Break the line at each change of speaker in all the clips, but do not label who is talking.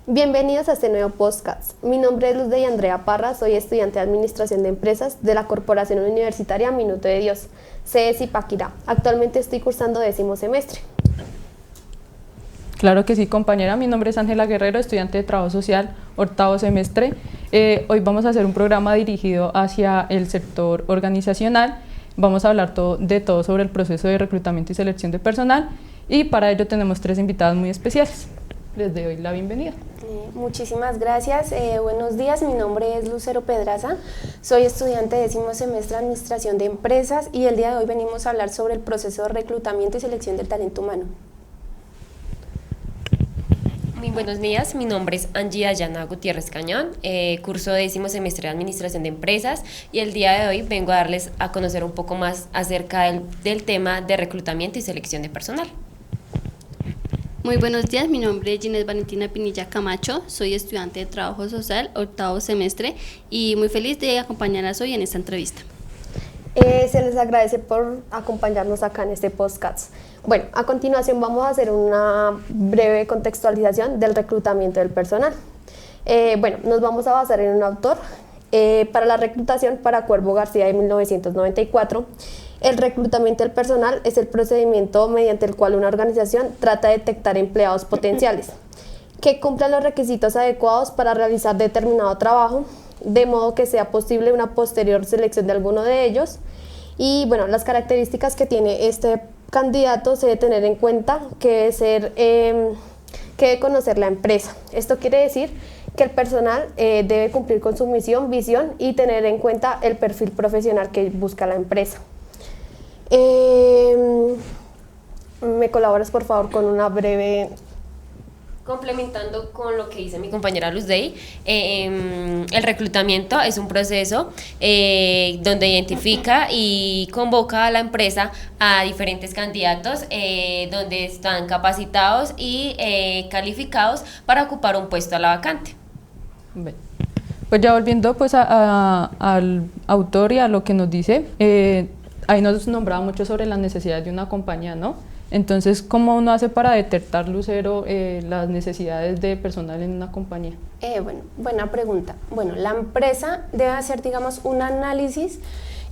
Bienvenidos a este nuevo podcast. Mi nombre es Luz Andrea Parra, soy estudiante de Administración de Empresas de la Corporación Universitaria Minuto de Dios, sede Zipaquirá. Actualmente estoy cursando 10º semestre.
Claro que sí, compañera. Mi nombre es Ángela Guerrero, estudiante de Trabajo Social, 8º semestre. Hoy vamos a hacer un programa dirigido hacia el sector organizacional. Vamos a hablar de todo sobre el proceso de reclutamiento y selección de personal, y para ello tenemos 3 invitadas muy especiales. Les doy la bienvenida.
Muchísimas gracias. Buenos días, mi nombre es Lucero Pedraza, soy estudiante de 10º semestre de Administración de Empresas y el día de hoy venimos a hablar sobre el proceso de reclutamiento y selección del talento humano.
Muy buenos días, mi nombre es Angie Dayana Gutiérrez Cañón, curso 10º semestre de Administración de Empresas y el día de hoy vengo a darles a conocer un poco más acerca del tema de reclutamiento y selección de personal.
Muy buenos días, mi nombre es Ginés Valentina Pinilla Camacho, soy estudiante de Trabajo Social, 8º semestre y muy feliz de acompañarlas hoy en esta entrevista.
Se les agradece por acompañarnos acá en este podcast. Bueno, a continuación vamos a hacer una breve contextualización del reclutamiento del personal. Nos vamos a basar en un autor. Para la reclutación, para Cuervo García de 1994, el reclutamiento del personal es el procedimiento mediante el cual una organización trata de detectar empleados potenciales que cumplan los requisitos adecuados para realizar determinado trabajo, de modo que sea posible una posterior selección de alguno de ellos. Y bueno, las características que tiene este candidato se debe tener en cuenta que debe conocer la empresa. Esto quiere decir que el personal debe cumplir con su misión, visión y tener en cuenta el perfil profesional que busca la empresa. ¿Me colaboras por favor con una breve...
Complementando con lo que dice mi compañera Luz el reclutamiento es un proceso donde identifica y convoca a la empresa a diferentes candidatos donde están capacitados y calificados para ocupar un puesto a la vacante.
Bien. Pues ya volviendo pues al autor y a lo que nos dice, ahí nos nombraba mucho sobre las necesidades de una compañía, ¿no? Entonces, ¿cómo uno hace para detectar, Lucero, las necesidades de personal en una compañía?
Buena pregunta. Bueno, la empresa debe hacer, digamos, un análisis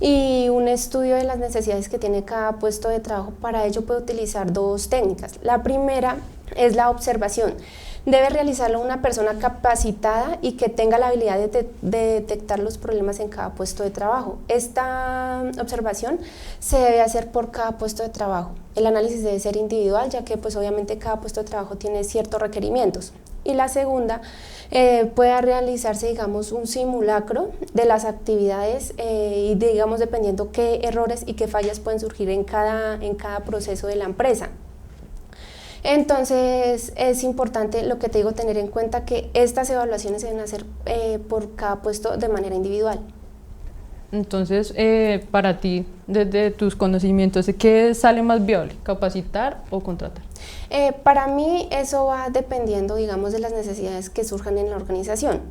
y un estudio de las necesidades que tiene cada puesto de trabajo. Para ello puede utilizar 2 técnicas. La primera es la observación. Debe realizarlo una persona capacitada y que tenga la habilidad de detectar los problemas en cada puesto de trabajo. Esta observación se debe hacer por cada puesto de trabajo. El análisis debe ser individual, ya que pues obviamente cada puesto de trabajo tiene ciertos requerimientos. Y la segunda, puede realizarse, digamos, un simulacro de las actividades y digamos dependiendo qué errores y qué fallas pueden surgir en cada proceso de la empresa. Entonces es importante, lo que te digo, tener en cuenta que estas evaluaciones se deben hacer por cada puesto de manera individual.
Entonces, para ti, desde tus conocimientos, ¿qué sale más viable, capacitar o contratar?
Para mí eso va dependiendo, digamos, de las necesidades que surjan en la organización.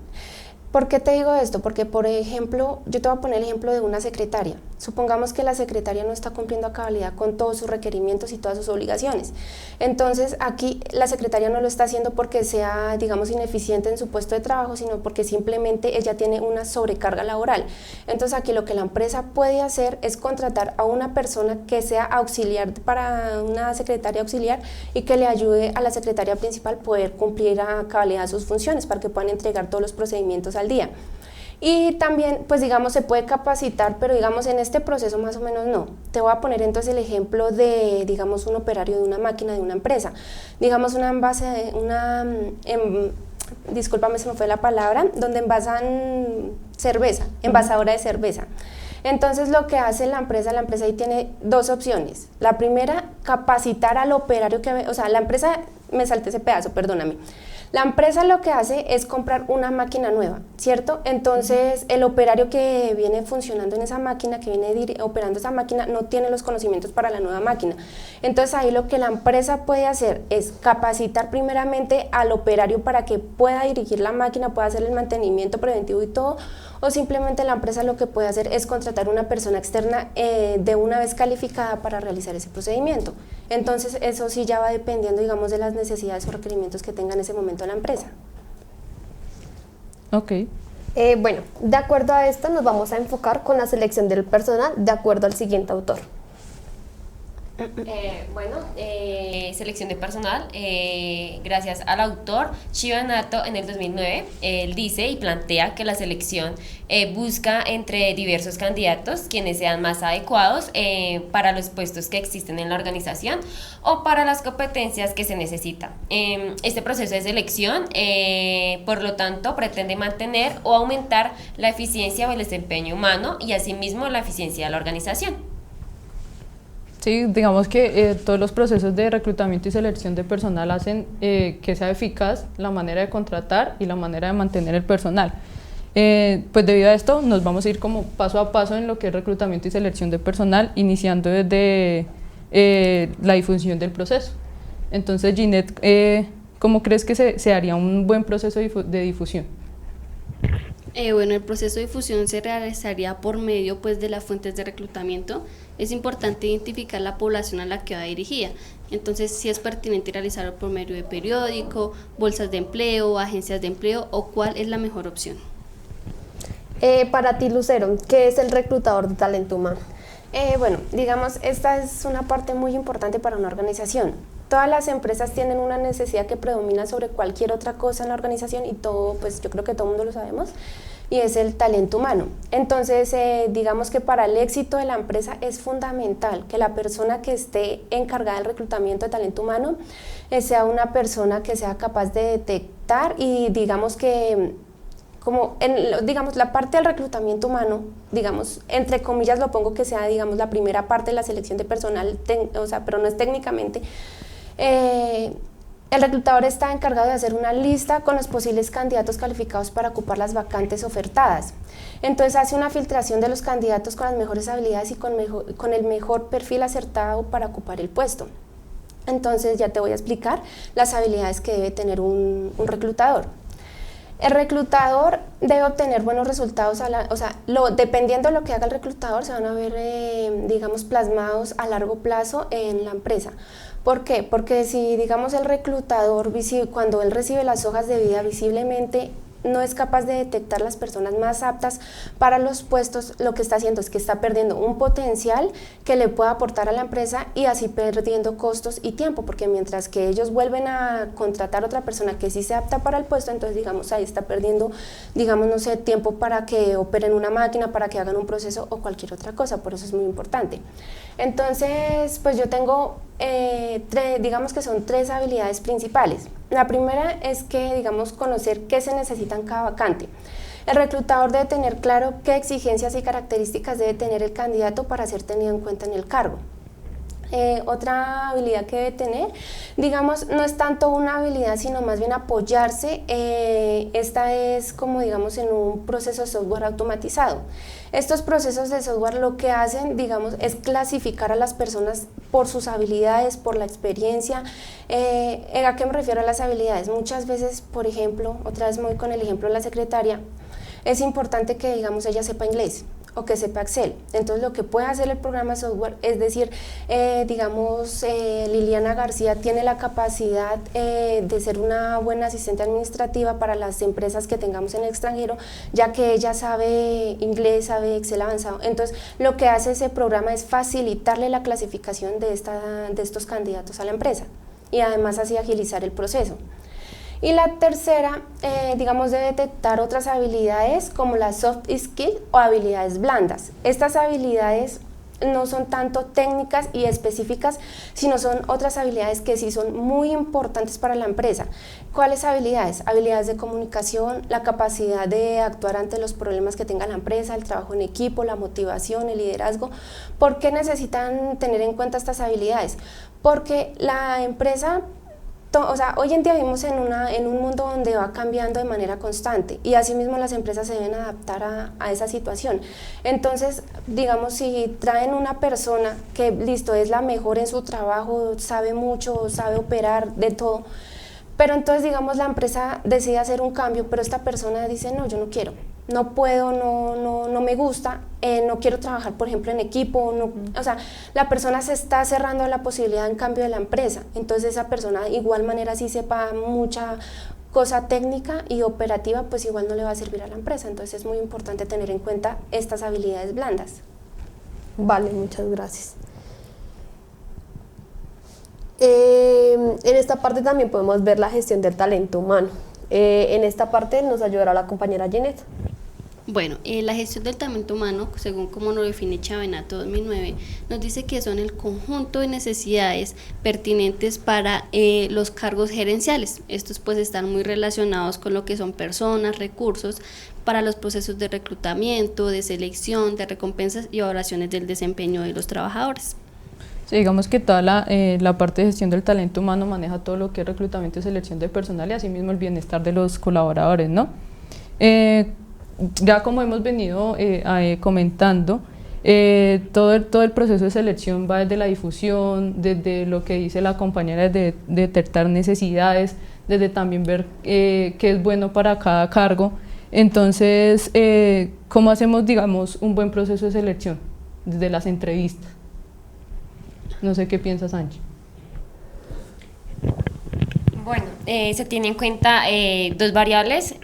¿Por qué te digo esto? Porque, por ejemplo, yo te voy a poner el ejemplo de una secretaria. Supongamos que la secretaria no está cumpliendo a cabalidad con todos sus requerimientos y todas sus obligaciones. Entonces, aquí la secretaria no lo está haciendo porque sea, digamos, ineficiente en su puesto de trabajo, sino porque simplemente ella tiene una sobrecarga laboral. Entonces, aquí lo que la empresa puede hacer es contratar a una persona que sea auxiliar para una secretaria auxiliar y que le ayude a la secretaria principal poder cumplir a cabalidad sus funciones para que puedan entregar todos los procedimientos al día. Y también, pues digamos, se puede capacitar, pero digamos en este proceso más o menos no. Te voy a poner entonces el ejemplo de, digamos, un operario de una máquina de una empresa. Digamos discúlpame, se me fue la palabra, donde envasan cerveza, envasadora de cerveza. Entonces lo que hace la empresa ahí tiene 2 opciones. La primera, capacitar al operario la empresa, me salté ese pedazo, perdóname. La empresa lo que hace es comprar una máquina nueva, ¿cierto? Entonces, el operario que viene funcionando en esa máquina, que viene operando esa máquina, no tiene los conocimientos para la nueva máquina. Entonces, ahí lo que la empresa puede hacer es capacitar primeramente al operario para que pueda dirigir la máquina, pueda hacer el mantenimiento preventivo y todo, o simplemente la empresa lo que puede hacer es contratar una persona externa de una vez calificada para realizar ese procedimiento. Entonces eso sí ya va dependiendo, digamos, de las necesidades o requerimientos que tenga en ese momento la empresa.
Ok.
Bueno, de acuerdo a esto nos vamos a enfocar con la selección del personal de acuerdo al siguiente autor.
Selección de personal, gracias al autor Shiva Nato en el 2009, él dice y plantea que la selección busca entre diversos candidatos quienes sean más adecuados para los puestos que existen en la organización o para las competencias que se necesitan. Este proceso de selección, por lo tanto, pretende mantener o aumentar la eficiencia o el desempeño humano y asimismo la eficiencia de la organización.
Sí, digamos que todos los procesos de reclutamiento y selección de personal hacen que sea eficaz la manera de contratar y la manera de mantener el personal. Pues debido a esto nos vamos a ir como paso a paso en lo que es reclutamiento y selección de personal, iniciando desde la difusión del proceso. Entonces, Ginette, ¿cómo crees que se haría un buen proceso de difusión?
Bueno, el proceso de difusión se realizaría por medio pues, de las fuentes de reclutamiento. Es importante identificar la población a la que va dirigida. Entonces, si es pertinente realizarlo por medio de periódico, bolsas de empleo, agencias de empleo o cuál es la mejor opción.
Para ti, Lucero, ¿qué es el reclutador de talento humano?
Bueno, digamos, esta es una parte muy importante para una organización. Todas las empresas tienen una necesidad que predomina sobre cualquier otra cosa en la organización y todo, pues yo creo que todo el mundo lo sabemos, y es el talento humano. Entonces, digamos que para el éxito de la empresa es fundamental que la persona que esté encargada del reclutamiento de talento humano sea una persona que sea capaz de detectar y digamos que como digamos la parte del reclutamiento humano, digamos, entre comillas lo pongo que sea, digamos, la primera parte de la selección de personal, o sea, pero no es técnicamente. El reclutador está encargado de hacer una lista con los posibles candidatos calificados para ocupar las vacantes ofertadas. Entonces hace una filtración de los candidatos con las mejores habilidades y con el mejor perfil acertado para ocupar el puesto. Entonces ya te voy a explicar las habilidades que debe tener un reclutador. El reclutador debe obtener buenos resultados, dependiendo de lo que haga el reclutador, se van a ver, digamos, plasmados a largo plazo en la empresa. ¿Por qué? Porque si, digamos, el reclutador, cuando él recibe las hojas de vida visiblemente, no es capaz de detectar las personas más aptas para los puestos, lo que está haciendo es que está perdiendo un potencial que le pueda aportar a la empresa y así perdiendo costos y tiempo, porque mientras que ellos vuelven a contratar a otra persona que sí se apta para el puesto, entonces digamos ahí está perdiendo, digamos, no sé, tiempo para que operen una máquina, para que hagan un proceso o cualquier otra cosa, por eso es muy importante. Entonces, pues yo tengo, digamos que son 3 habilidades principales. La primera es que, digamos, conocer qué se necesita en cada vacante. El reclutador debe tener claro qué exigencias y características debe tener el candidato para ser tenido en cuenta en el cargo. Otra habilidad que debe tener, digamos, no es tanto una habilidad, sino más bien apoyarse. Esta es como, digamos, en un proceso de software automatizado. Estos procesos de software lo que hacen, digamos, es clasificar a las personas por sus habilidades, por la experiencia. ¿A qué me refiero a las habilidades? Muchas veces, por ejemplo, otra vez me voy con el ejemplo de la secretaria, es importante que, digamos, ella sepa inglés o que sepa Excel. Entonces lo que puede hacer el programa de software es decir, digamos, Liliana García tiene la capacidad de ser una buena asistente administrativa para las empresas que tengamos en el extranjero, ya que ella sabe inglés, sabe Excel avanzado. Entonces lo que hace ese programa es facilitarle la clasificación de estos candidatos a la empresa y además así agilizar el proceso. Y la tercera, digamos, debe detectar otras habilidades como las soft skills o habilidades blandas. Estas habilidades no son tanto técnicas y específicas, sino son otras habilidades que sí son muy importantes para la empresa. ¿Cuáles habilidades? Habilidades de comunicación, la capacidad de actuar ante los problemas que tenga la empresa, el trabajo en equipo, la motivación, el liderazgo. ¿Por qué necesitan tener en cuenta estas habilidades? Porque la empresa, o sea, hoy en día vivimos en un mundo donde va cambiando de manera constante y asimismo las empresas se deben adaptar a esa situación. Entonces, digamos, si traen una persona que, listo, es la mejor en su trabajo, sabe mucho, sabe operar de todo, pero entonces, digamos, la empresa decide hacer un cambio, pero esta persona dice, no, yo no quiero, no puedo, no me gusta, no quiero trabajar, por ejemplo, en equipo, o sea, la persona se está cerrando a la posibilidad en cambio de la empresa. Entonces esa persona de igual manera sí sepa cosa técnica y operativa, pues igual no le va a servir a la empresa. Entonces es muy importante tener en cuenta estas habilidades blandas.
Vale, muchas gracias. En esta parte también podemos ver la gestión del talento humano. En esta parte nos ayudará la compañera Jeanette.
Bueno, la gestión del talento humano, según como lo define Chavenato 2009, nos dice que son el conjunto de necesidades pertinentes para los cargos gerenciales. Estos pues están muy relacionados con lo que son personas, recursos, para los procesos de reclutamiento, de selección, de recompensas y evaluaciones del desempeño de los trabajadores.
Sí, digamos que toda la parte de gestión del talento humano maneja todo lo que es reclutamiento y selección de personal y asimismo el bienestar de los colaboradores, ¿no? Ya como hemos venido comentando, todo el proceso de selección va desde la difusión, desde lo que dice la compañera, de detectar necesidades, desde también ver qué es bueno para cada cargo. Entonces, ¿cómo hacemos, digamos, un buen proceso de selección? Desde las entrevistas. No sé qué piensa Sánchez.
Bueno, se tiene en cuenta dos variables,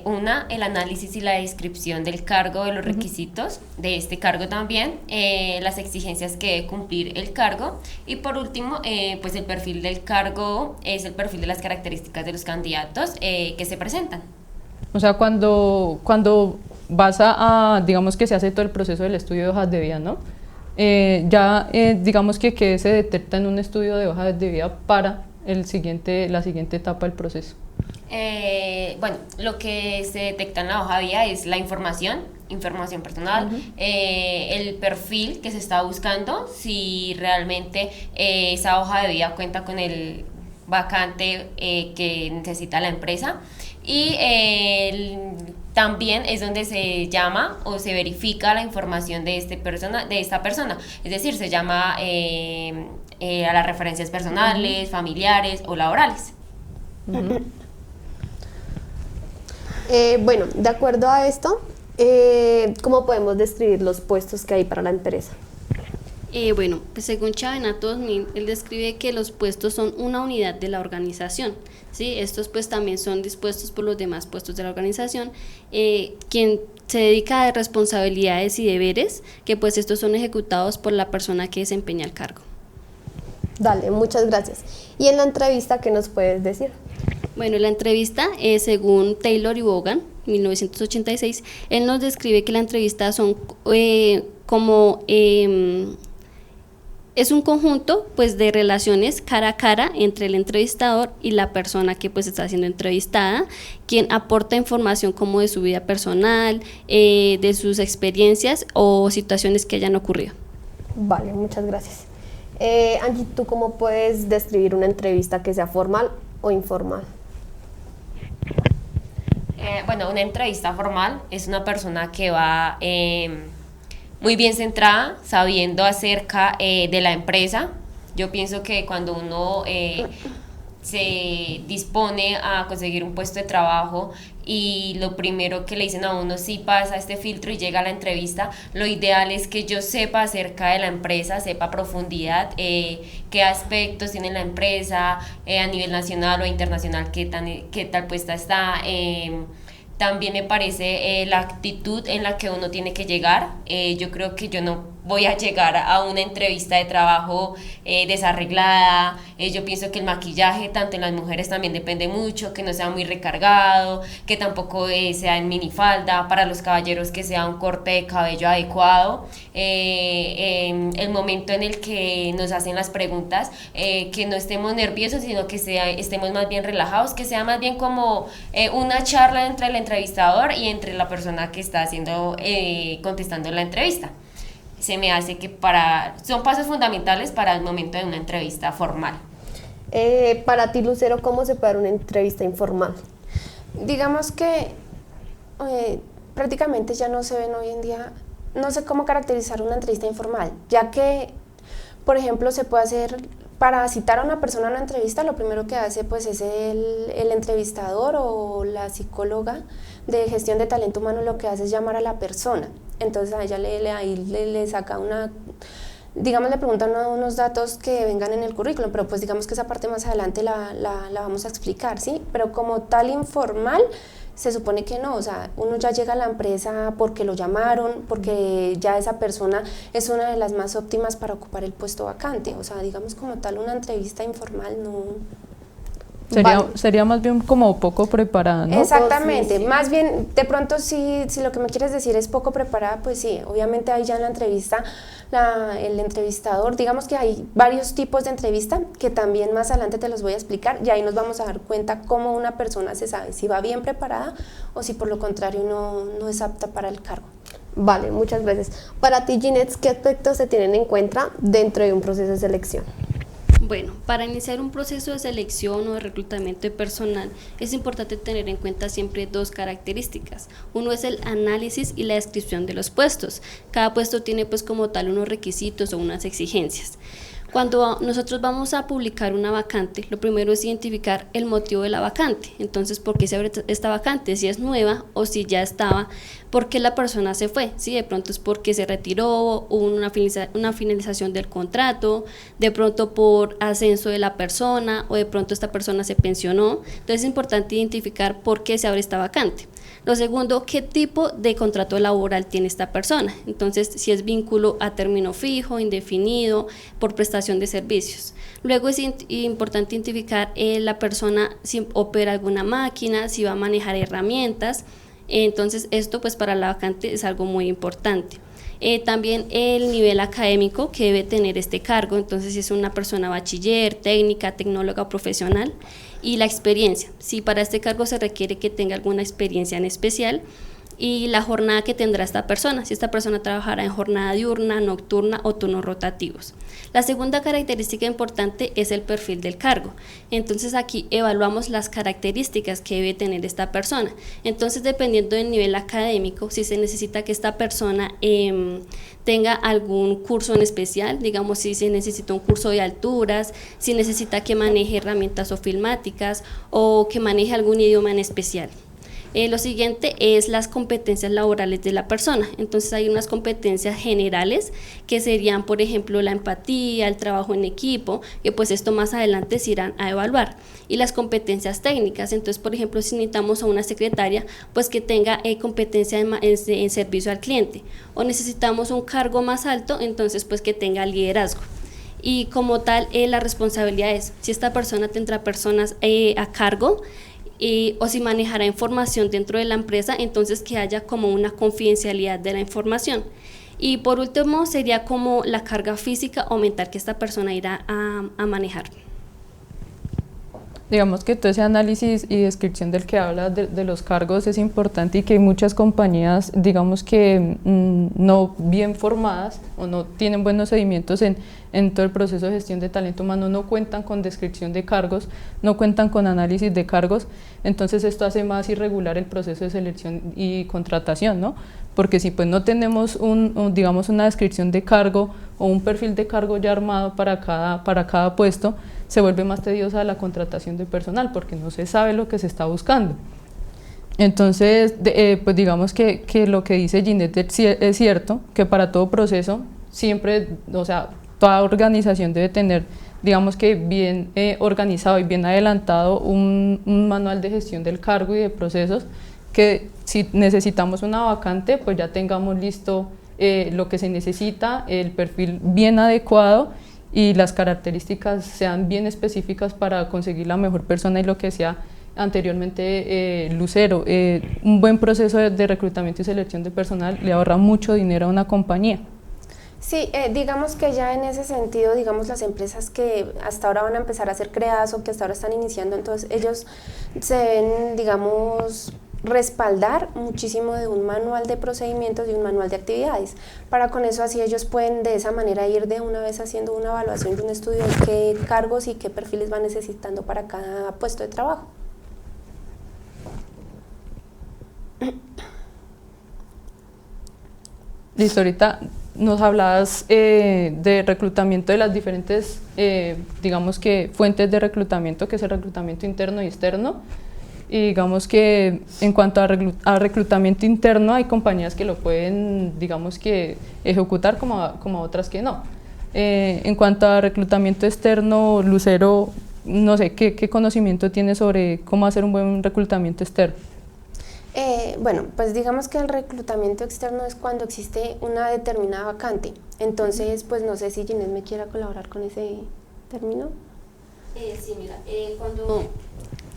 una, el análisis y la descripción del cargo, de los requisitos de este cargo también, las exigencias que debe cumplir el cargo y por último, pues el perfil del cargo es el perfil de las características de los candidatos que se presentan.
O sea, cuando vas digamos que se hace todo el proceso del estudio de hojas de vida, ¿no? Digamos que se detecta en un estudio de hojas de vida para la siguiente etapa del proceso.
Bueno, lo que se detecta en la hoja de vida es la información personal, el perfil que se está buscando, si realmente esa hoja de vida cuenta con el vacante que necesita la empresa y también es donde se llama o se verifica la información de esta persona, es decir, se llama a las referencias personales, familiares o laborales.
Bueno, de acuerdo a esto, ¿cómo podemos describir los puestos que hay para la empresa?
Bueno, pues según Chavenato 2000, él describe que los puestos son una unidad de la organización, ¿sí? Estos pues también son dispuestos por los demás puestos de la organización, quien se dedica a responsabilidades y deberes, que pues estos son ejecutados por la persona que desempeña el cargo.
Dale, muchas gracias. ¿Y en la entrevista qué nos puedes decir?
Bueno, en la entrevista, según Taylor y Vaughan, 1986, él nos describe que la entrevista son es un conjunto pues de relaciones cara a cara entre el entrevistador y la persona que pues está siendo entrevistada, quien aporta información como de su vida personal, de sus experiencias o situaciones que hayan ocurrido.
Vale, muchas gracias. Angie, ¿tú cómo puedes describir una entrevista que sea formal o informal?
Bueno, una entrevista formal es una persona que va muy bien centrada, sabiendo acerca de la empresa. Yo pienso que cuando uno se dispone a conseguir un puesto de trabajo y lo primero que le dicen a uno, si pasa este filtro y llega a la entrevista, lo ideal es que yo sepa acerca de la empresa, sepa a profundidad qué aspectos tiene la empresa a nivel nacional o internacional, qué tal puesta está. También me parece la actitud en la que uno tiene que llegar. Yo creo que yo no voy a llegar a una entrevista de trabajo desarreglada. Yo pienso que el maquillaje, tanto en las mujeres también depende mucho, que no sea muy recargado, que tampoco sea en minifalda, para los caballeros que sea un corte de cabello adecuado. El momento en el que nos hacen las preguntas, que no estemos nerviosos, sino que estemos más bien relajados, que sea más bien como una charla entre el entrevistador y entre la persona que está contestando la entrevista. Se me hace que son pasos fundamentales para el momento de una entrevista formal.
Para ti, Lucero, ¿cómo se puede dar una entrevista informal?
Digamos que prácticamente ya no se ven hoy en día, no sé cómo caracterizar una entrevista informal, ya que, por ejemplo, se puede hacer, para citar a una persona a una entrevista, lo primero que hace pues es el entrevistador o la psicóloga de gestión de talento humano, lo que hace es llamar a la persona. Entonces a ella le saca digamos, le preguntan unos datos que vengan en el currículum, pero pues digamos que esa parte más adelante la vamos a explicar, ¿sí? Pero como tal informal, se supone que no, o sea, uno ya llega a la empresa porque lo llamaron, porque ya esa persona es una de las más óptimas para ocupar el puesto vacante, o sea, digamos como tal una entrevista informal no...
Sería más bien como poco preparada, ¿no?
Exactamente,
Sí, sí.
más bien de pronto si lo que me quieres decir es poco preparada, pues sí, obviamente ahí ya en la entrevista el entrevistador, digamos que hay varios tipos de entrevista que también más adelante te los voy a explicar y ahí nos vamos a dar cuenta cómo una persona se sabe si va bien preparada o si por lo contrario no es apta para el cargo.
Vale, muchas gracias. Para ti, Ginette, ¿qué aspectos se tienen en cuenta dentro de un proceso de selección?
Bueno, para iniciar un proceso de selección o de reclutamiento de personal es importante tener en cuenta siempre dos características. Uno es el análisis y la descripción de los puestos. Cada puesto tiene pues como tal unos requisitos o unas exigencias. Cuando nosotros vamos a publicar una vacante, lo primero es identificar el motivo de la vacante. Entonces, ¿por qué se abre esta vacante? Si es nueva o si ya estaba, ¿por qué la persona se fue? Si de pronto es porque se retiró, hubo una finalización del contrato, de pronto por ascenso de la persona o de pronto esta persona se pensionó. Entonces es importante identificar por qué se abre esta vacante. Lo segundo, ¿qué tipo de contrato laboral tiene esta persona? Entonces, si es vínculo a término fijo, indefinido, por prestación de servicios. Luego es importante identificar la persona si opera alguna máquina, si va a manejar herramientas. Entonces, esto pues para la vacante es algo muy importante. También el nivel académico que debe tener este cargo, entonces si es una persona bachiller, técnica, tecnóloga o profesional, y la experiencia, si para este cargo se requiere que tenga alguna experiencia en especial, y la jornada que tendrá esta persona, si esta persona trabajará en jornada diurna, nocturna o turnos rotativos. La segunda característica importante es el perfil del cargo. Entonces aquí evaluamos las características que debe tener esta persona. Entonces dependiendo del nivel académico, si se necesita que esta persona tenga algún curso en especial, digamos si se necesita un curso de alturas, si necesita que maneje herramientas ofilmáticas o que maneje algún idioma en especial. Lo siguiente es las competencias laborales de la persona. Entonces hay unas competencias generales que serían, por ejemplo, la empatía, el trabajo en equipo, que pues esto más adelante se irán a evaluar. Y las competencias técnicas, entonces por ejemplo si necesitamos a una secretaria, pues que tenga competencia en servicio al cliente. O necesitamos un cargo más alto, entonces pues que tenga liderazgo. Y como tal, la responsabilidad es, si esta persona tendrá personas a cargo, o si manejará información dentro de la empresa, entonces que haya como una confidencialidad de la información. Y por último sería como la carga física o mental que esta persona irá a manejar.
Digamos que todo ese análisis y descripción del que habla de los cargos es importante y que hay muchas compañías, digamos que no bien formadas o no tienen buenos seguimientos en todo el proceso de gestión de talento humano, no cuentan con descripción de cargos, no cuentan con análisis de cargos, entonces esto hace más irregular el proceso de selección y contratación, ¿no? Porque si pues no tenemos digamos una descripción de cargo o un perfil de cargo ya armado para cada puesto, se vuelve más tediosa la contratación de personal porque no se sabe lo que se está buscando. Entonces, pues digamos que lo que dice Ginette es cierto, que para todo proceso siempre, o sea, toda organización debe tener, digamos que bien organizado y bien adelantado un manual de gestión del cargo y de procesos, que si necesitamos una vacante, pues ya tengamos listo lo que se necesita, el perfil bien adecuado y las características sean bien específicas para conseguir la mejor persona y lo que sea anteriormente Lucero. Un buen proceso de reclutamiento y selección de personal le ahorra mucho dinero a una compañía.
Sí, digamos que ya en ese sentido, digamos las empresas que hasta ahora van a empezar a ser creadas o que hasta ahora están iniciando, entonces ellos se deben, digamos, respaldar muchísimo de un manual de procedimientos y un manual de actividades. Para con eso así ellos pueden de esa manera ir de una vez haciendo una evaluación y un estudio de qué cargos y qué perfiles van necesitando para cada puesto de trabajo.
Listo, ahorita nos hablabas de reclutamiento de las diferentes, digamos que fuentes de reclutamiento, que es el reclutamiento interno y externo. Y digamos que en cuanto a reclutamiento interno hay compañías que lo pueden, digamos que ejecutar como otras que no. En cuanto a reclutamiento externo, Lucero, no sé, ¿qué conocimiento tiene sobre cómo hacer un buen reclutamiento externo?
Bueno, pues digamos que el reclutamiento externo es cuando existe una determinada vacante. Entonces, pues no sé si Ginés me quiera colaborar con ese término.
Sí, mira, cuando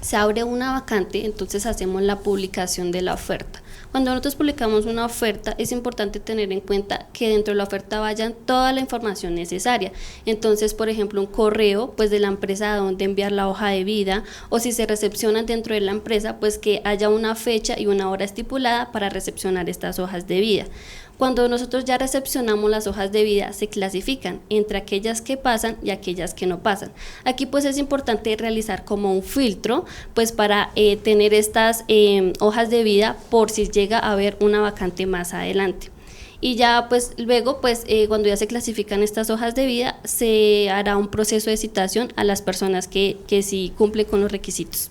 se abre una vacante, entonces hacemos la publicación de la oferta. Cuando nosotros publicamos una oferta, es importante tener en cuenta que dentro de la oferta vayan toda la información necesaria. Entonces, por ejemplo, un correo, pues de la empresa a donde enviar la hoja de vida, o si se recepcionan dentro de la empresa, pues que haya una fecha y una hora estipulada para recepcionar estas hojas de vida. Cuando nosotros ya recepcionamos las hojas de vida, se clasifican entre aquellas que pasan y aquellas que no pasan. Aquí pues es importante realizar como un filtro pues para tener estas hojas de vida por si llega a haber una vacante más adelante. Y ya pues luego pues cuando ya se clasifican estas hojas de vida, se hará un proceso de citación a las personas que sí cumplen con los requisitos.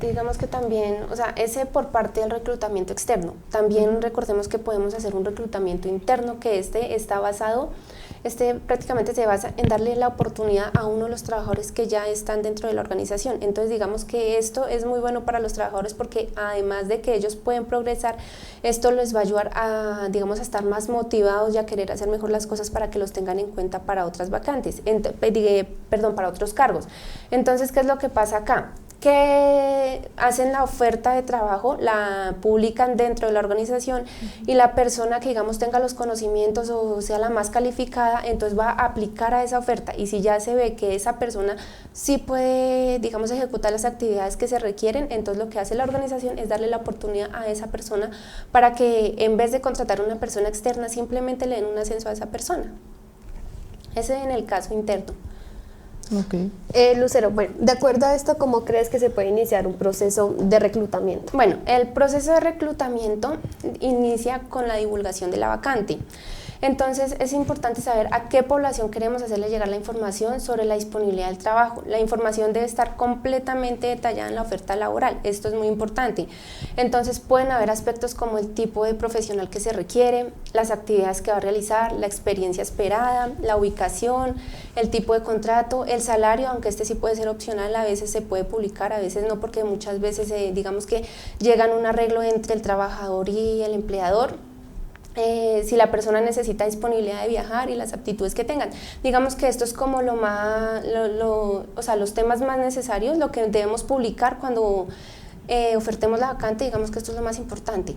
Digamos que también, o sea, ese por parte del reclutamiento externo. También recordemos que podemos hacer un reclutamiento interno, que está basado, prácticamente se basa en darle la oportunidad a uno de los trabajadores que ya están dentro de la organización. Entonces digamos que esto es muy bueno para los trabajadores porque además de que ellos pueden progresar, esto les va a ayudar a, digamos, a estar más motivados y a querer hacer mejor las cosas para que los tengan en cuenta para otras vacantes, para otros cargos. Entonces, ¿qué es lo que pasa acá? Que hacen la oferta de trabajo, la publican dentro de la organización y la persona que digamos tenga los conocimientos o sea la más calificada, entonces va a aplicar a esa oferta, y si ya se ve que esa persona sí puede, digamos, ejecutar las actividades que se requieren, entonces lo que hace la organización es darle la oportunidad a esa persona para que en vez de contratar a una persona externa simplemente le den un ascenso a esa persona. Ese en el caso interno.
Okay.
Lucero, bueno, de acuerdo a esto, ¿cómo crees que se puede iniciar un proceso de reclutamiento?
Bueno, el proceso de reclutamiento inicia con la divulgación de la vacante. Entonces es importante saber a qué población queremos hacerle llegar la información sobre la disponibilidad del trabajo. La información debe estar completamente detallada en la oferta laboral, esto es muy importante. Entonces pueden haber aspectos como el tipo de profesional que se requiere, las actividades que va a realizar, la experiencia esperada, la ubicación, el tipo de contrato, el salario, aunque este sí puede ser opcional, a veces se puede publicar, a veces no, porque muchas veces digamos que llegan a un arreglo entre el trabajador y el empleador. Si la persona necesita disponibilidad de viajar y las aptitudes que tengan. Digamos que esto es como los temas más necesarios, lo que debemos publicar cuando ofertemos la vacante. Digamos que esto es lo más importante,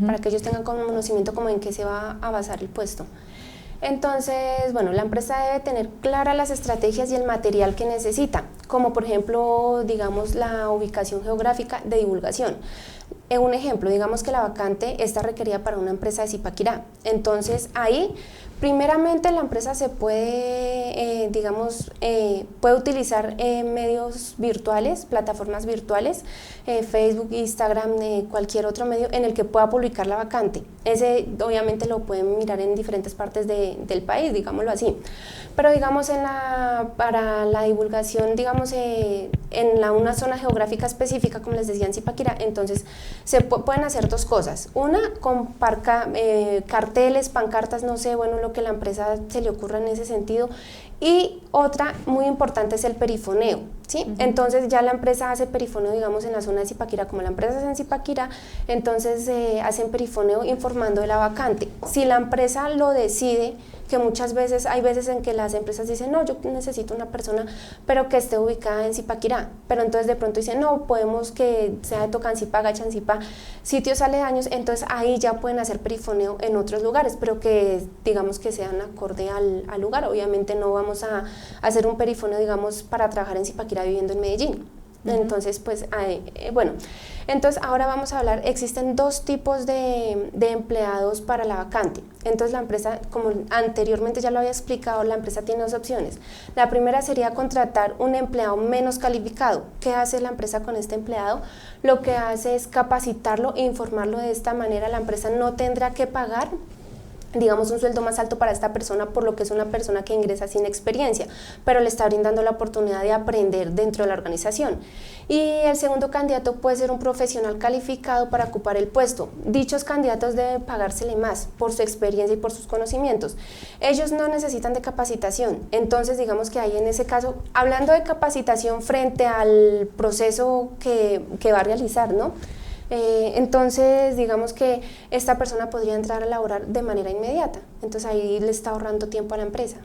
para que ellos tengan conocimiento como en qué se va a basar el puesto. Entonces, bueno, la empresa debe tener claras las estrategias y el material que necesita, como por ejemplo, digamos, la ubicación geográfica de divulgación. Un ejemplo, digamos que la vacante está requerida para una empresa de Zipaquirá. Entonces, ahí, primeramente, la empresa se puede, puede utilizar medios virtuales, plataformas virtuales, Facebook, Instagram, cualquier otro medio en el que pueda publicar la vacante. Ese, obviamente, lo pueden mirar en diferentes partes del país, digámoslo así. Pero, digamos, para la divulgación, digamos, una zona geográfica específica, como les decía, en Zipaquirá, entonces se pueden hacer dos cosas. Una, con carteles, pancartas, no sé, bueno, lo que la empresa se le ocurra en ese sentido. Y otra muy importante es el perifoneo, ¿sí? Entonces ya la empresa hace perifoneo, digamos, en la zona de Zipaquirá, como la empresa es en Zipaquirá, entonces hacen perifoneo informando de la vacante. Si la empresa lo decide, que muchas veces, hay veces en que las empresas dicen, no, yo necesito una persona, pero que esté ubicada en Zipaquirá, pero entonces de pronto dicen, no, podemos que sea de Tocancipá, Gachancipá, sitios aledaños, entonces ahí ya pueden hacer perifoneo en otros lugares, pero que digamos que sean acorde al lugar. Obviamente no vamos a hacer un perifoneo, digamos, para trabajar en Zipaquirá viviendo en Medellín. Entonces, pues, bueno, entonces ahora vamos a hablar, existen dos tipos de empleados para la vacante. Entonces la empresa, como anteriormente ya lo había explicado, la empresa tiene dos opciones. La primera sería contratar un empleado menos calificado. ¿Qué hace la empresa con este empleado? Lo que hace es capacitarlo e informarlo de esta manera. La empresa no tendrá que pagar digamos, un sueldo más alto para esta persona por lo que es una persona que ingresa sin experiencia, pero le está brindando la oportunidad de aprender dentro de la organización. Y el segundo candidato puede ser un profesional calificado para ocupar el puesto. Dichos candidatos deben pagársele más por su experiencia y por sus conocimientos. Ellos no necesitan de capacitación, entonces digamos que ahí en ese caso, hablando de capacitación frente al proceso que va a realizar, ¿no? Entonces digamos que esta persona podría entrar a laborar de manera inmediata, entonces ahí le está ahorrando tiempo a la empresa.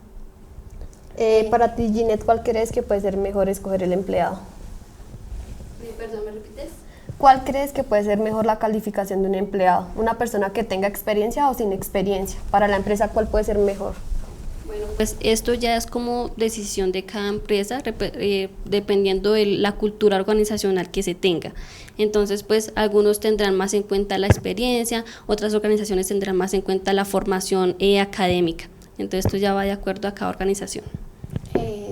Para ti, Ginette, ¿cuál crees que puede ser mejor escoger el empleado?
Perdón, ¿me repites?
¿Cuál crees que puede ser mejor la calificación de un empleado? ¿Una persona que tenga experiencia o sin experiencia? Para la empresa, ¿cuál puede ser mejor?
Bueno, pues esto ya es como decisión de cada empresa, dependiendo de la cultura organizacional que se tenga. Entonces, pues algunos tendrán más en cuenta la experiencia, otras organizaciones tendrán más en cuenta la formación académica. Entonces, esto ya va de acuerdo a cada organización.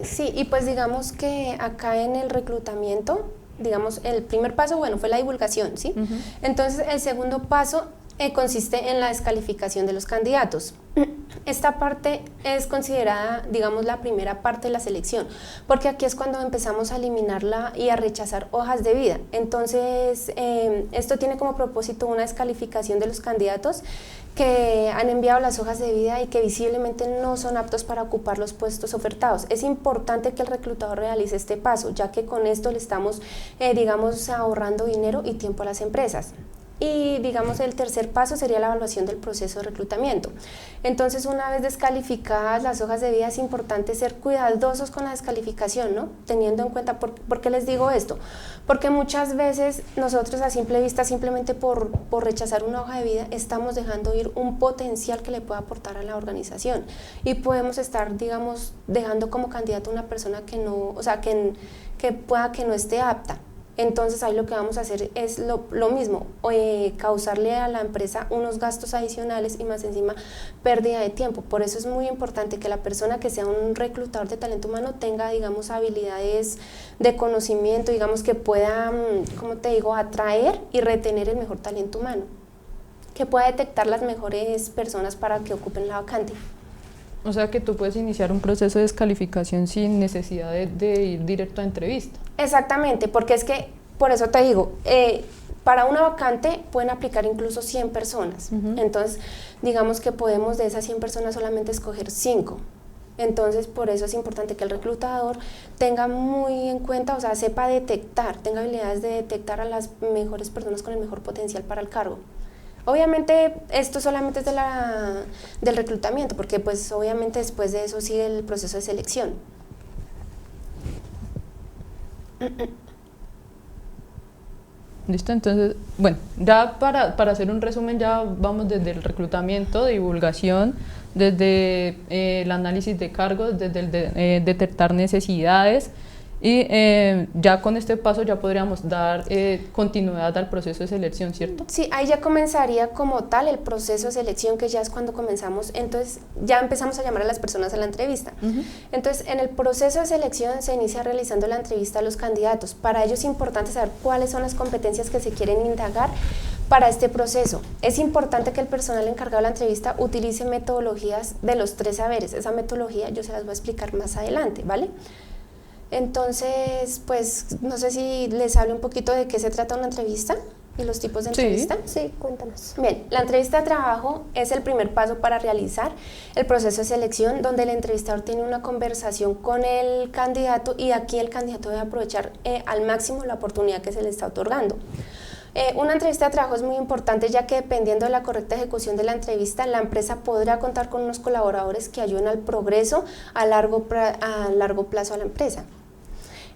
Sí, y pues digamos que acá en el reclutamiento, digamos, el primer paso, bueno, fue la divulgación, ¿sí? Entonces, el segundo paso consiste en la descalificación de los candidatos. Esta parte es considerada, digamos, la primera parte de la selección, porque aquí es cuando empezamos a eliminarla y a rechazar hojas de vida. Entonces, esto tiene como propósito una descalificación de los candidatos que han enviado las hojas de vida y que visiblemente no son aptos para ocupar los puestos ofertados. Es importante que el reclutador realice este paso, ya que con esto le estamos, digamos, ahorrando dinero y tiempo a las empresas. Y digamos el tercer paso sería la evaluación del proceso de reclutamiento. Entonces, una vez descalificadas las hojas de vida, es importante ser cuidadosos con la descalificación, ¿no? Teniendo en cuenta, ¿por qué les digo esto? Porque muchas veces nosotros a simple vista, simplemente por rechazar una hoja de vida, estamos dejando ir un potencial que le pueda aportar a la organización y podemos estar, digamos, dejando como candidato a una persona que no, o sea, que pueda que no esté apta. Entonces ahí lo que vamos a hacer es lo mismo, causarle a la empresa unos gastos adicionales y más encima pérdida de tiempo. Por eso es muy importante que la persona que sea un reclutador de talento humano tenga, digamos, habilidades de conocimiento, digamos, que pueda, como te digo, atraer y retener el mejor talento humano, que pueda detectar las mejores personas para que ocupen la vacante.
O sea que tú puedes iniciar un proceso de descalificación sin necesidad de ir directo a entrevista.
Exactamente, porque es que, por eso te digo, para una vacante pueden aplicar incluso 100 personas. Entonces, digamos que podemos de esas 100 personas solamente escoger 5. Entonces, por eso es importante que el reclutador tenga muy en cuenta, o sea, sepa detectar, tenga habilidades de detectar a las mejores personas con el mejor potencial para el cargo. Obviamente esto solamente es del reclutamiento, porque pues obviamente después de eso sigue el proceso de selección.
¿Listo? Entonces, bueno, ya para hacer un resumen, ya vamos desde el reclutamiento, divulgación, desde el análisis de cargos, desde el detectar necesidades, y ya con este paso ya podríamos dar continuidad al proceso de selección, ¿cierto?
Sí, ahí ya comenzaría como tal el proceso de selección, que ya es cuando comenzamos, entonces ya empezamos a llamar a las personas a la entrevista. Entonces, en el proceso de selección se inicia realizando la entrevista a los candidatos. Para ello es importante saber cuáles son las competencias que se quieren indagar para este proceso. Es importante que el personal encargado de la entrevista utilice metodologías de los 3 saberes. Esa metodología yo se las voy a explicar más adelante, ¿vale? Entonces, pues, no sé si les hablo un poquito de qué se trata una entrevista y los tipos de entrevista.
Sí, cuéntanos.
Bien, la entrevista de trabajo es el primer paso para realizar el proceso de selección, donde el entrevistador tiene una conversación con el candidato y aquí el candidato debe aprovechar al máximo la oportunidad que se le está otorgando. Una entrevista de trabajo es muy importante, ya que dependiendo de la correcta ejecución de la entrevista, la empresa podrá contar con unos colaboradores que ayuden al progreso a largo plazo a la empresa.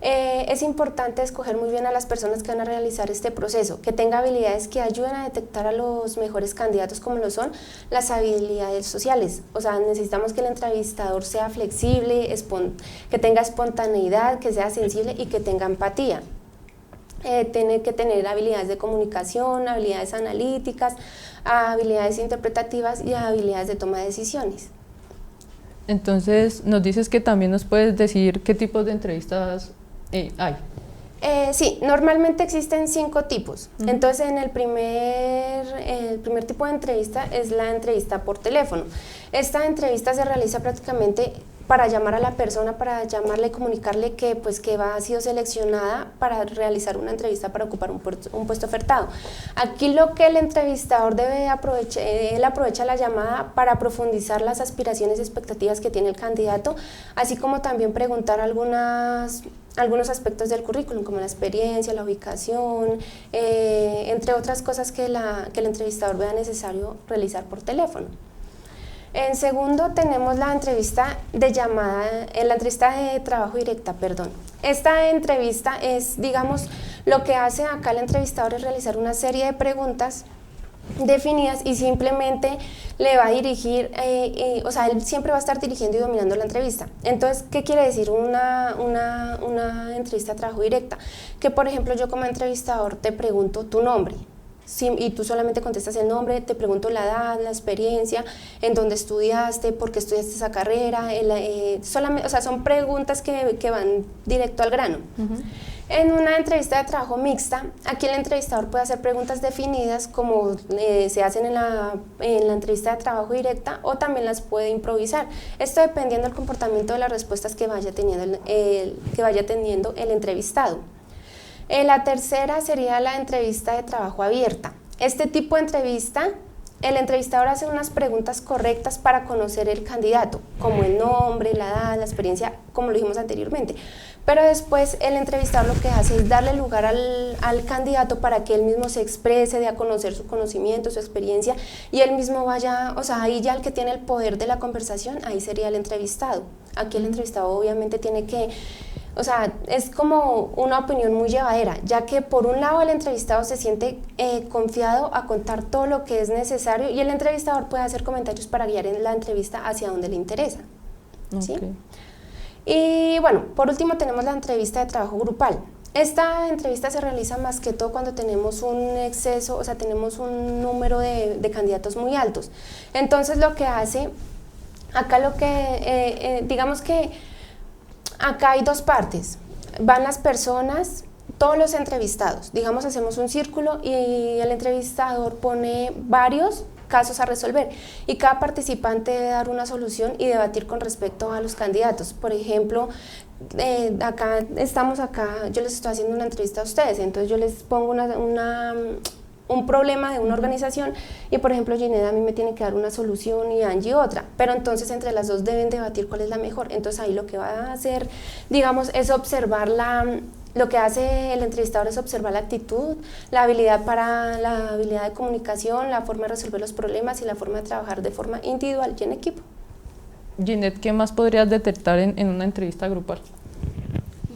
Es importante escoger muy bien a las personas que van a realizar este proceso, que tenga habilidades que ayuden a detectar a los mejores candidatos, como lo son las habilidades sociales. O sea, necesitamos que el entrevistador sea flexible, que tenga espontaneidad, que sea sensible y que tenga empatía. Tiene que tener habilidades de comunicación, habilidades analíticas, habilidades interpretativas y habilidades de toma de decisiones.
Entonces, nos dices que también nos puedes decir qué tipos de entrevistas hay.
Sí, normalmente existen 5 tipos. Entonces, el primer tipo de entrevista es la entrevista por teléfono. Esta entrevista se realiza prácticamente para llamar a la persona, para llamarle y comunicarle que ha sido seleccionada para realizar una entrevista para ocupar un puesto ofertado. Aquí lo que el entrevistador debe aprovechar, él aprovecha la llamada para profundizar las aspiraciones y expectativas que tiene el candidato, así como también preguntar algunos aspectos del currículum, como la experiencia, la ubicación, entre otras cosas que el entrevistador vea necesario realizar por teléfono. En segundo tenemos la entrevista de trabajo directa, perdón. Esta entrevista es, digamos, lo que hace acá el entrevistador es realizar una serie de preguntas definidas y simplemente le va a dirigir, él siempre va a estar dirigiendo y dominando la entrevista. Entonces, ¿qué quiere decir una entrevista de trabajo directa? Que, por ejemplo, yo como entrevistador te pregunto tu nombre. Sí, y tú solamente contestas el nombre, te pregunto la edad, la experiencia, en dónde estudiaste, por qué estudiaste esa carrera, son preguntas que van directo al grano. En una entrevista de trabajo mixta, aquí el entrevistador puede hacer preguntas definidas como se hacen en la entrevista de trabajo directa, o también las puede improvisar. Esto dependiendo del comportamiento de las respuestas que vaya teniendo el entrevistado. La tercera sería la entrevista de trabajo abierta. Este tipo de entrevista, el entrevistador hace unas preguntas correctas para conocer el candidato, como el nombre, la edad, la experiencia, como lo dijimos anteriormente. Pero después el entrevistador lo que hace es darle lugar al candidato para que él mismo se exprese, dé a conocer su conocimiento, su experiencia, y él mismo vaya, ahí ya el que tiene el poder de la conversación, ahí sería el entrevistado. Aquí el entrevistado obviamente tiene que... es como una opinión muy llevadera, ya que por un lado el entrevistado se siente confiado a contar todo lo que es necesario, y el entrevistador puede hacer comentarios para guiar en la entrevista hacia donde le interesa. ¿Sí?
Okay.
Y bueno, por último tenemos la entrevista de trabajo grupal. Esta entrevista se realiza más que todo cuando tenemos un exceso, tenemos un número de candidatos muy altos. Entonces lo que hace, acá digamos que acá hay 2 partes. Van las personas, todos los entrevistados. Digamos, hacemos un círculo y el entrevistador pone varios casos a resolver, y cada participante debe dar una solución y debatir con respecto a los candidatos. Por ejemplo, yo les estoy haciendo una entrevista a ustedes, entonces yo les pongo un problema de una organización, y por ejemplo Gineda a mí me tiene que dar una solución y Angie otra, pero entonces entre las dos deben debatir cuál es la mejor. Entonces ahí lo que va a hacer, digamos, es observar lo que hace el entrevistador es observar la actitud, la habilidad de comunicación, la forma de resolver los problemas y la forma de trabajar de forma individual y en equipo.
Ginette, ¿qué más podrías detectar en una entrevista grupal?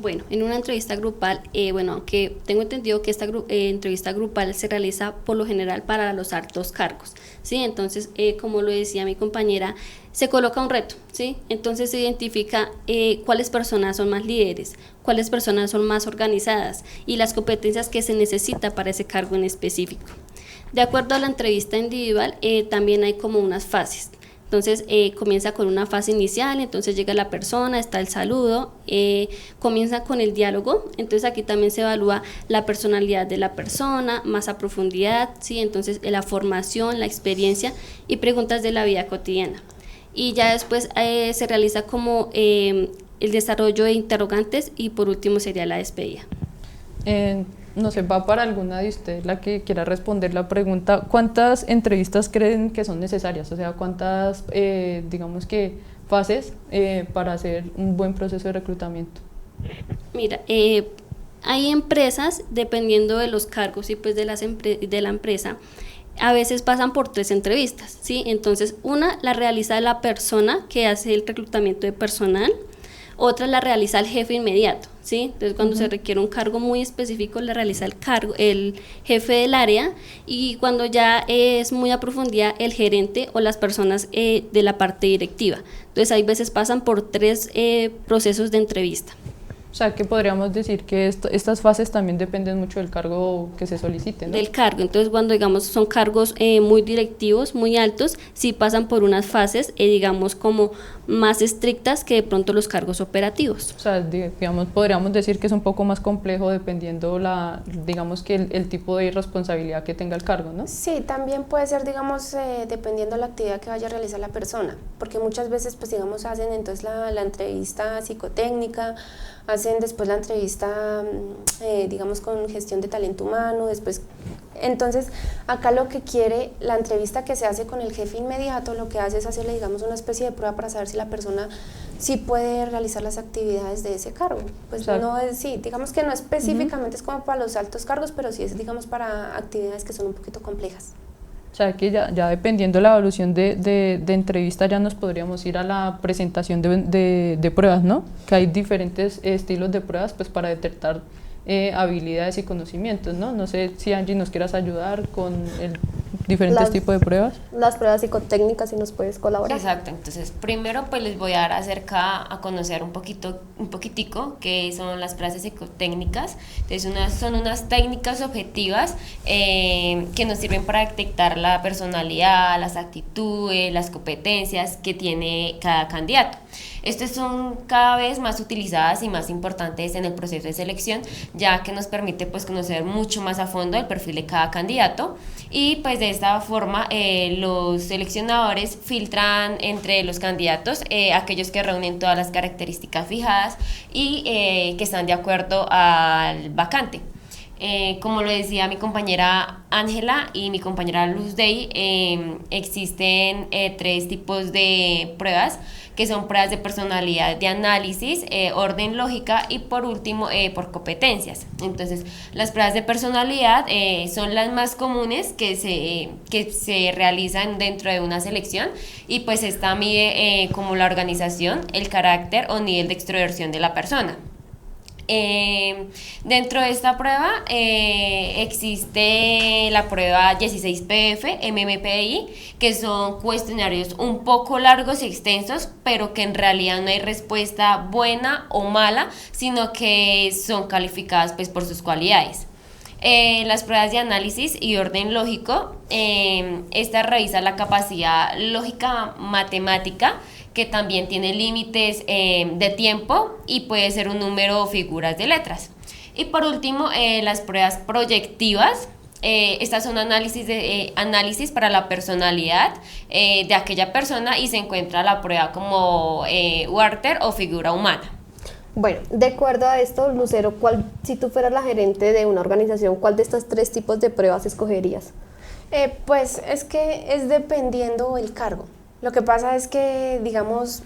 Bueno, en una entrevista grupal, aunque tengo entendido que esta entrevista grupal se realiza por lo general para los altos cargos, ¿sí? Entonces, como lo decía mi compañera, se coloca un reto, ¿sí? Entonces se identifica cuáles personas son más líderes, cuáles personas son más organizadas y las competencias que se necesita para ese cargo en específico. De acuerdo a la entrevista individual, también hay como unas fases. Entonces comienza con una fase inicial, entonces llega la persona, está el saludo, comienza con el diálogo. Entonces aquí también se evalúa la personalidad de la persona, más a profundidad, ¿sí? Entonces la formación, la experiencia y preguntas de la vida cotidiana. Y ya después se realiza como el desarrollo de interrogantes, y por último sería la despedida.
No sé, va para alguna de ustedes la que quiera responder la pregunta. ¿Cuántas entrevistas creen que son necesarias? O sea, ¿cuántas, fases para hacer un buen proceso de reclutamiento?
Mira, hay empresas, dependiendo de los cargos y pues de la empresa, a veces pasan por 3 entrevistas, ¿sí? Entonces, una la realiza la persona que hace el reclutamiento de personal, otra la realiza el jefe inmediato, ¿sí? Entonces, cuando se requiere un cargo muy específico, le realiza el jefe del área, y cuando ya es muy a profundidad, el gerente o las personas de la parte directiva. Entonces, hay veces pasan por 3 procesos de entrevista.
O sea, que podríamos decir que estas fases también dependen mucho del cargo que se solicite, ¿no?
Del cargo. Entonces, cuando digamos son cargos muy directivos, muy altos, sí pasan por unas fases, digamos como más estrictas que de pronto los cargos operativos.
O sea, digamos, podríamos decir que es un poco más complejo dependiendo digamos que el tipo de responsabilidad que tenga el cargo, ¿no?
Sí, también puede ser, digamos, dependiendo de la actividad que vaya a realizar la persona, porque muchas veces, pues, digamos, hacen entonces la entrevista psicotécnica, hacen después la entrevista, digamos, con gestión de talento humano, después. Entonces, acá lo que quiere, la entrevista que se hace con el jefe inmediato, lo que hace es hacerle, digamos, una especie de prueba para saber si la persona sí puede realizar las actividades de ese cargo. Pues no es, sí, digamos que no específicamente es como para los altos cargos, pero sí es, digamos, para actividades que son un poquito complejas.
O sea que ya dependiendo de la evaluación de entrevista ya nos podríamos ir a la presentación de pruebas, ¿no? Que hay diferentes estilos de pruebas pues para detectar habilidades y conocimientos, ¿no? No sé si Angie nos quieras ayudar con el diferentes tipos de pruebas.
Las pruebas psicotécnicas, si nos puedes colaborar.
Exacto, entonces primero pues les voy a dar acerca a conocer un poquitico qué son las pruebas psicotécnicas. Entonces son unas técnicas objetivas que nos sirven para detectar la personalidad, las actitudes, las competencias que tiene cada candidato. Estas son cada vez más utilizadas y más importantes en el proceso de selección, ya que nos permite pues conocer mucho más a fondo el perfil de cada candidato y pues de esta forma los seleccionadores filtran entre los candidatos aquellos que reúnen todas las características fijadas y que están de acuerdo al vacante. Como lo decía mi compañera Ángela y mi compañera Luz Day, existen 3 tipos de pruebas, que son pruebas de personalidad, de análisis, orden, lógica y por último por competencias. Entonces las pruebas de personalidad son las más comunes que se realizan dentro de una selección y pues esta mide como la organización, el carácter o nivel de extroversión de la persona. Dentro de esta prueba existe la prueba 16PF, MMPI, que son cuestionarios un poco largos y extensos, pero que en realidad no hay respuesta buena o mala, sino que son calificadas pues, por sus cualidades. Las pruebas de análisis y orden lógico, esta revisa la capacidad lógica matemática, que también tiene límites de tiempo y puede ser un número o figuras de letras. Y por último, las pruebas proyectivas. Estas son análisis para la personalidad de aquella persona y se encuentra la prueba como Werther o figura humana.
Bueno, de acuerdo a esto, Lucero, si tú fueras la gerente de una organización, ¿cuál de estos 3 tipos de pruebas escogerías?
Pues es que es dependiendo el cargo. Lo que pasa es que, digamos,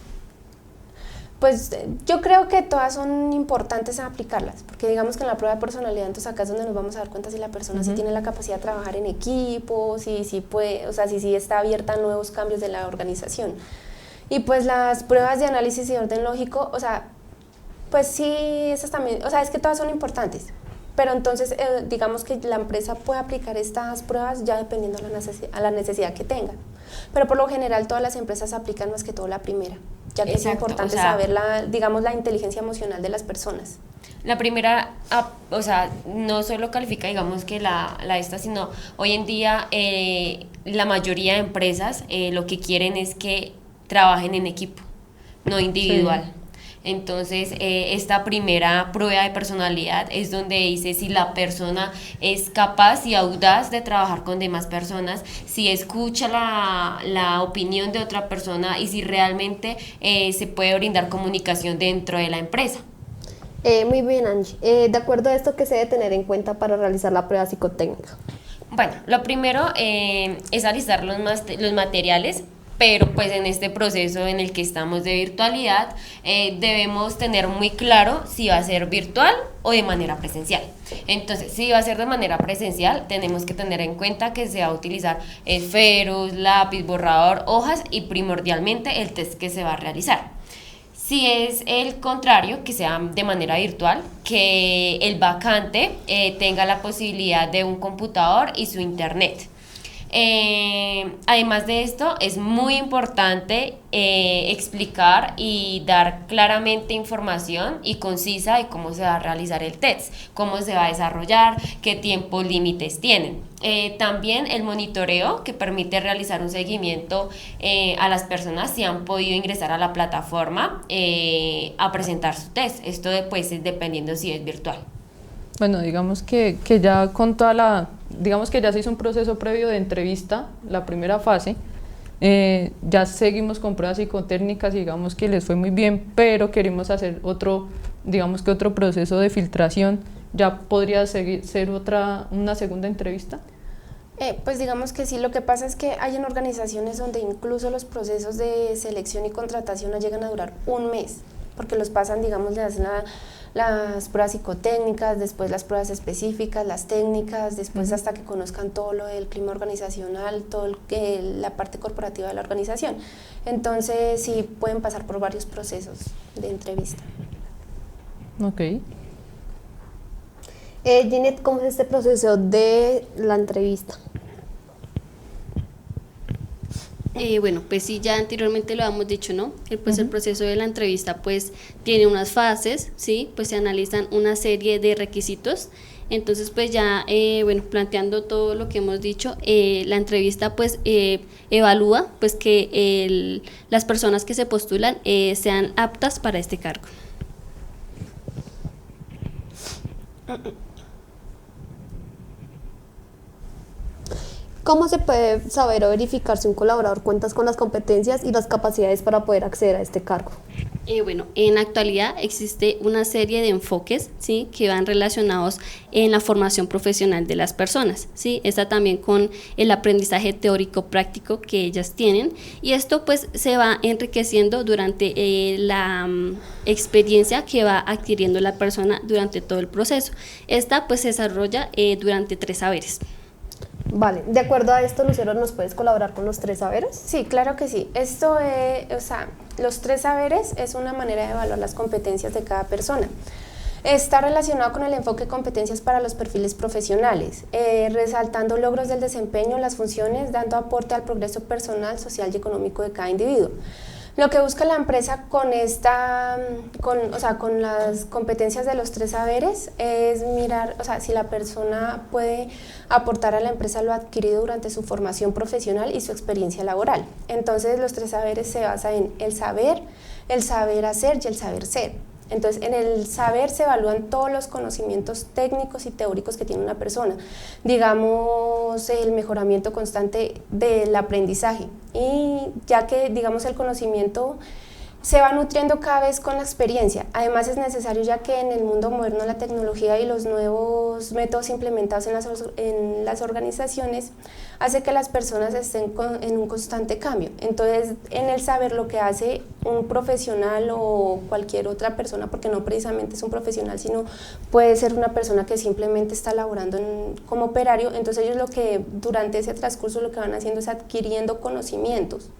pues yo creo que todas son importantes aplicarlas, porque digamos que en la prueba de personalidad, entonces acá es donde nos vamos a dar cuenta si la persona sí tiene la capacidad de trabajar en equipo, si puede, o sea, si está abierta a nuevos cambios de la organización. Y pues las pruebas de análisis y orden lógico, o sea, pues sí, esas también, o sea, es que todas son importantes. Pero entonces, digamos que la empresa puede aplicar estas pruebas ya dependiendo a la necesidad que tenga. Pero por lo general todas las empresas aplican más que todo la primera, ya que es importante saber la inteligencia emocional de las personas.
La primera, o sea, no solo califica, digamos, que la esta, sino hoy en día la mayoría de empresas lo que quieren es que trabajen en equipo, no individual. Sí. Entonces, esta primera prueba de personalidad es donde dice si la persona es capaz y audaz de trabajar con demás personas, si escucha la opinión de otra persona y si realmente se puede brindar comunicación dentro de la empresa.
Muy bien, Angie. De acuerdo a esto, ¿qué se debe tener en cuenta para realizar la prueba psicotécnica?
Bueno, lo primero es alistar los materiales, pero pues en este proceso en el que estamos de virtualidad debemos tener muy claro si va a ser virtual o de manera presencial. Entonces, si va a ser de manera presencial, tenemos que tener en cuenta que se va a utilizar esferos, lápiz, borrador, hojas y primordialmente el test que se va a realizar. Si es el contrario, que sea de manera virtual, que el vacante tenga la posibilidad de un computador y su internet. Además de esto, es muy importante explicar y dar claramente información y concisa de cómo se va a realizar el test, cómo se va a desarrollar, qué tiempos límites tienen. También el monitoreo, que permite realizar un seguimiento a las personas si han podido ingresar a la plataforma a presentar su test. Esto después es dependiendo si es virtual.
Bueno, digamos que ya con toda digamos que ya se hizo un proceso previo de entrevista, la primera fase. Ya seguimos con pruebas psicotécnicas y digamos que les fue muy bien, pero queremos hacer otro proceso de filtración. ¿Ya podría ser una segunda entrevista?
Pues digamos que sí, lo que pasa es que hay en organizaciones donde incluso los procesos de selección y contratación no llegan a durar un mes, porque los pasan, digamos, le hacen las pruebas psicotécnicas, después las pruebas específicas, las técnicas, después hasta que conozcan todo lo del clima organizacional, la parte corporativa de la organización. Entonces sí pueden pasar por varios procesos de entrevista.
Ok.
Ginette, ¿cómo es este proceso de la entrevista?
Bueno, pues sí, ya anteriormente lo habíamos dicho, ¿no? El proceso de la entrevista pues tiene unas fases, ¿sí? Pues se analizan una serie de requisitos. Entonces pues ya, bueno, planteando todo lo que hemos dicho, la entrevista pues evalúa pues que las personas que se postulan sean aptas para este cargo.
¿Cómo se puede saber o verificar si un colaborador cuenta con las competencias y las capacidades para poder acceder a este cargo?
Bueno, en la actualidad existe una serie de enfoques, ¿sí? Que van relacionados en la formación profesional de las personas, ¿sí? Está también con el aprendizaje teórico práctico que ellas tienen, y esto pues se va enriqueciendo durante la experiencia que va adquiriendo la persona durante todo el proceso. Esta pues se desarrolla durante 3 saberes.
Vale, de acuerdo a esto, Lucero, ¿nos puedes colaborar con los 3 saberes?
Sí, claro que sí. Esto los 3 saberes es una manera de evaluar las competencias de cada persona. Está relacionado con el enfoque de competencias para los perfiles profesionales, resaltando logros del desempeño, las funciones, dando aporte al progreso personal, social y económico de cada individuo. Lo que busca la empresa con las competencias de los 3 saberes es mirar, si la persona puede aportar a la empresa lo adquirido durante su formación profesional y su experiencia laboral. Entonces los 3 saberes se basan en el saber hacer y el saber ser. Entonces, en el saber se evalúan todos los conocimientos técnicos y teóricos que tiene una persona, digamos, el mejoramiento constante del aprendizaje, y ya que, digamos, el conocimiento se va nutriendo cada vez con la experiencia. Además es necesario, ya que en el mundo moderno la tecnología y los nuevos métodos implementados en las organizaciones hace que las personas estén en un constante cambio. Entonces, en el saber, lo que hace un profesional o cualquier otra persona, porque no precisamente es un profesional, sino puede ser una persona que simplemente está laborando como operario, entonces ellos durante ese transcurso lo que van haciendo es adquiriendo conocimientos.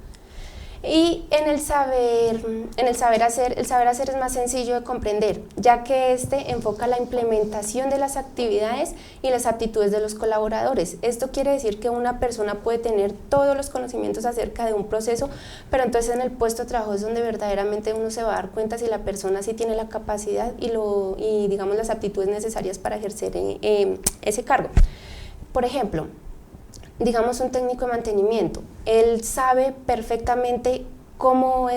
Y en el saber hacer es más sencillo de comprender, ya que enfoca la implementación de las actividades y las aptitudes de los colaboradores. Esto quiere decir que una persona puede tener todos los conocimientos acerca de un proceso, pero entonces en el puesto de trabajo es donde verdaderamente uno se va a dar cuenta si la persona sí tiene la capacidad y digamos las aptitudes necesarias para ejercer ese cargo. Por ejemplo, digamos un técnico de mantenimiento, él sabe perfectamente cómo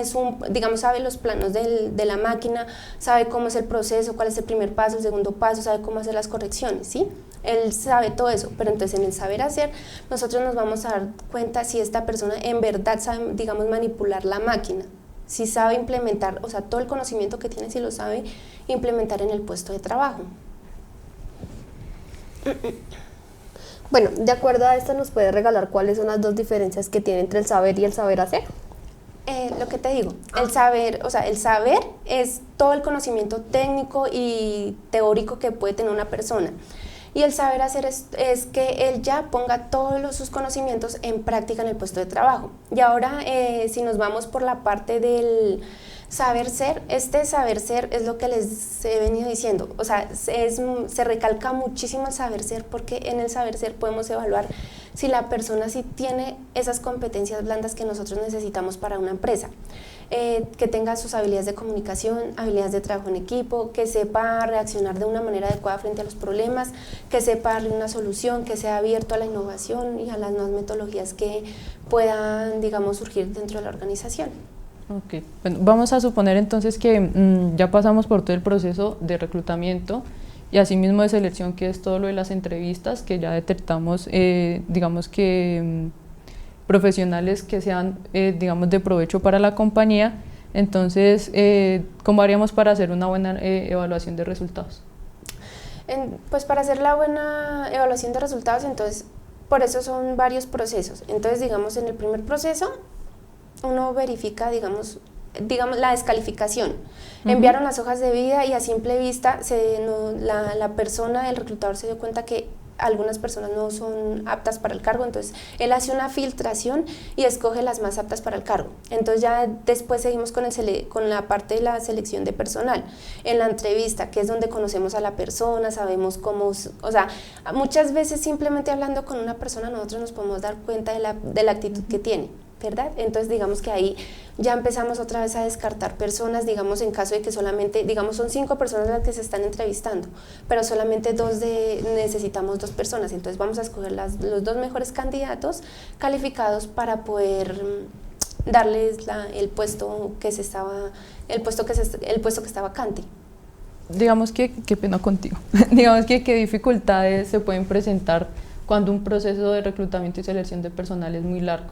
sabe los planos de la máquina, sabe cómo es el proceso, cuál es el primer paso, el segundo paso, sabe cómo hacer las correcciones, ¿sí? Él sabe todo eso, pero entonces en el saber hacer nosotros nos vamos a dar cuenta si esta persona en verdad sabe, digamos, manipular la máquina, si sabe implementar, todo el conocimiento que tiene, si lo sabe implementar en el puesto de trabajo.
Bueno, de acuerdo a esto, ¿nos puede regalar cuáles son las 2 diferencias que tiene entre el saber y el saber hacer?
Lo que te digo, el saber es todo el conocimiento técnico y teórico que puede tener una persona. Y el saber hacer es que él ya ponga todos sus conocimientos en práctica en el puesto de trabajo. Y ahora, si nos vamos por la parte del saber ser, saber ser es lo que les he venido diciendo, se recalca muchísimo el saber ser, porque en el saber ser podemos evaluar si la persona sí tiene esas competencias blandas que nosotros necesitamos para una empresa. Que tenga sus habilidades de comunicación, habilidades de trabajo en equipo, que sepa reaccionar de una manera adecuada frente a los problemas, que sepa darle una solución, que sea abierto a la innovación y a las nuevas metodologías que puedan, digamos, surgir dentro de la organización.
Ok, bueno, vamos a suponer entonces que ya pasamos por todo el proceso de reclutamiento y asimismo de selección, que es todo lo de las entrevistas, que ya detectamos, digamos que profesionales que sean, digamos, de provecho para la compañía. Entonces, ¿cómo haríamos para hacer una buena evaluación de resultados?
Pues para hacer la buena evaluación de resultados, entonces, por eso son varios procesos. Entonces, digamos, en el primer proceso, uno verifica, digamos la descalificación. Enviaron las hojas de vida y a simple vista la persona, el reclutador se dio cuenta que algunas personas no son aptas para el cargo, entonces él hace una filtración y escoge las más aptas para el cargo. Entonces ya después seguimos con la parte de la selección de personal. En la entrevista, que es donde conocemos a la persona, sabemos cómo, o sea, muchas veces simplemente hablando con una persona nosotros nos podemos dar cuenta de la actitud que tiene, ¿verdad? Entonces digamos que ahí ya empezamos otra vez a descartar personas, digamos en caso de que solamente, digamos son 5 personas las que se están entrevistando, pero solamente necesitamos 2 personas, entonces vamos a escoger los 2 mejores candidatos calificados para poder darles el puesto que está vacante.
Digamos que, qué pena contigo, digamos que qué dificultades se pueden presentar cuando un proceso de reclutamiento y selección de personal es muy largo.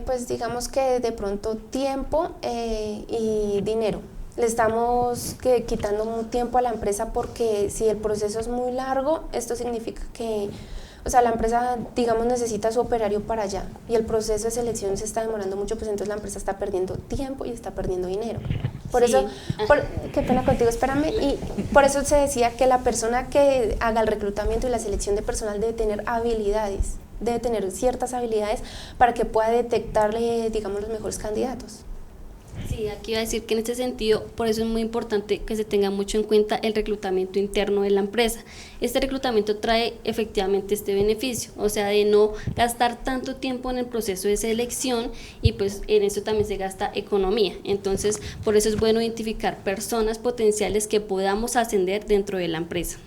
Pues digamos que de pronto tiempo y dinero. Le estamos quitando un tiempo a la empresa porque si el proceso es muy largo, esto significa que, o sea, la empresa, digamos, necesita su operario para allá y el proceso de selección se está demorando mucho, pues entonces la empresa está perdiendo tiempo y está perdiendo dinero. Por
Sí.
eso, qué pena contigo, espérame, y por eso se decía que la persona que haga el reclutamiento y la selección de personal debe tener habilidades, debe tener ciertas habilidades para que pueda detectarle, digamos, los mejores candidatos.
Sí, aquí iba a decir que en este sentido, por eso es muy importante que se tenga mucho en cuenta el reclutamiento interno de la empresa. Este reclutamiento trae efectivamente este beneficio, o sea, de no gastar tanto tiempo en el proceso de selección y pues en eso también se gasta economía. Entonces, por eso es bueno identificar personas potenciales que podamos ascender dentro de la empresa.